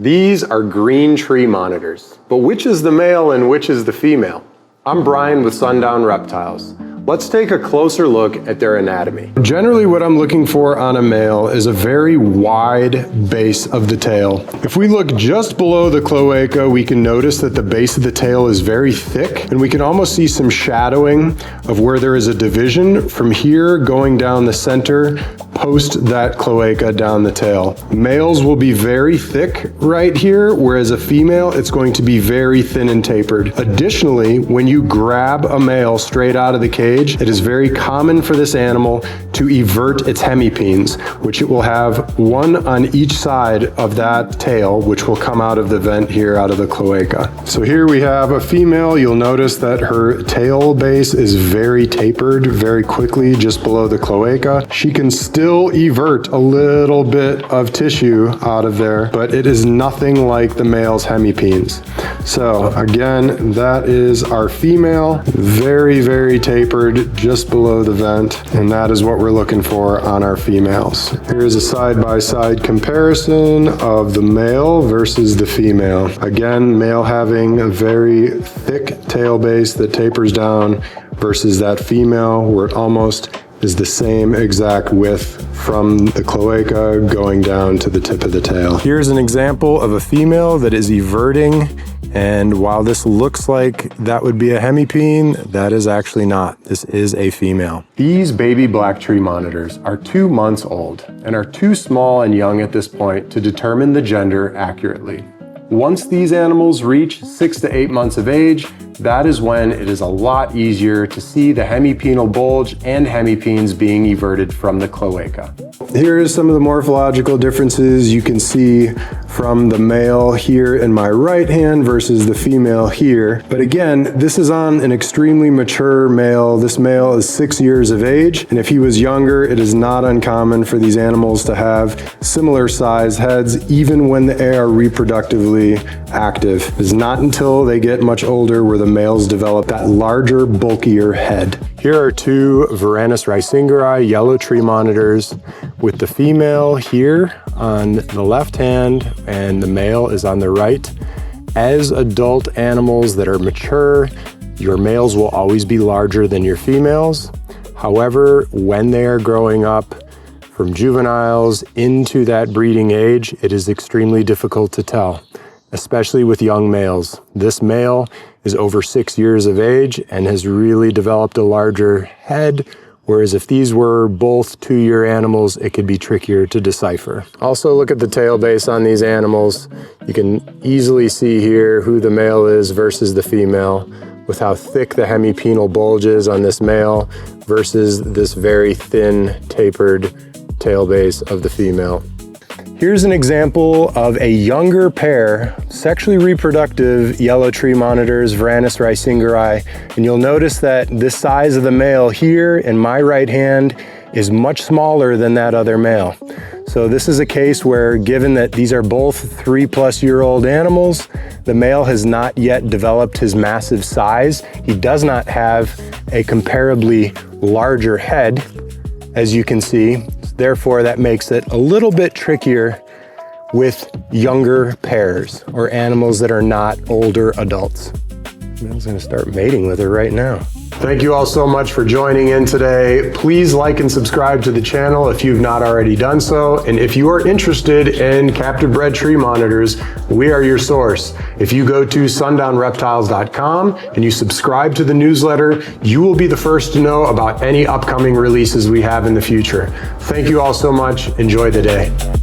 These are green tree monitors, but which is the male and which is the female? I'm Bryan with Sundown Reptiles. Let's take a closer look at their anatomy. Generally what I'm looking for on a male is a very wide base of the tail. If we look just below the cloaca, we can notice that the base of the tail is very thick, and we can almost see some shadowing of where there is a division from here going down the center post that cloaca down the tail. Males will be very thick right here, whereas a female, it's going to be very thin and tapered. Additionally, when you grab a male straight out of the cage, it is very common for this animal to evert its hemipenes, which it will have one on each side of that tail, which will come out of the vent here out of the cloaca. So here we have a female. You'll notice that her tail base is very tapered very quickly just below the cloaca. She can still evert a little bit of tissue out of there, but it is nothing like the male's hemipenes. So again, that is our female, very, very tapered just below the vent, and that is what we're looking for on our females. Here's a side-by-side comparison of the male versus the female. Again, male having a very thick tail base that tapers down versus that female where it almost is the same exact width from the cloaca going down to the tip of the tail. Here's an example of a female that is everting, and while this looks like that would be a hemipene, that is actually not. This is a female. These baby black tree monitors are 2 months old and are too small and young at this point to determine the gender accurately. Once these animals reach 6 to 8 months of age, that is when it is a lot easier to see the hemipenal bulge and hemipenes being everted from the cloaca. Here is some of the morphological differences you can see from the male here in my right hand versus the female here. But again, this is on an extremely mature male. This male is 6 years of age, and if he was younger, it is not uncommon for these animals to have similar size heads even when they are reproductively active. It's not until they get much older where the males develop that larger, bulkier head. Here are two Varanus racingerii yellow tree monitors with the female here on the left hand and the male is on the right. As adult animals that are mature, your males will always be larger than your females. However, when they are growing up from juveniles into that breeding age, it is extremely difficult to tell, especially with young males. This male is over 6 years of age and has really developed a larger head, whereas if these were both 2-year animals, it could be trickier to decipher. Also, look at the tail base on these animals. You can easily see here who the male is versus the female, with how thick the hemipenal bulge is on this male versus this very thin, tapered tail base of the female. Here's an example of a younger pair, sexually reproductive yellow tree monitors, Varanus racingerii, and you'll notice that this size of the male here in my right hand is much smaller than that other male. So this is a case where, given that these are both 3-plus-year-old animals, the male has not yet developed his massive size. He does not have a comparably larger head, as you can see. Therefore, that makes it a little bit trickier with younger pairs or animals that are not older adults. Male's gonna start mating with her right now. Thank you all so much for joining in today. Please like and subscribe to the channel if you've not already done so. And if you are interested in captive-bred tree monitors, we are your source. If you go to sundownreptiles.com and you subscribe to the newsletter, you will be the first to know about any upcoming releases we have in the future. Thank you all so much. Enjoy the day.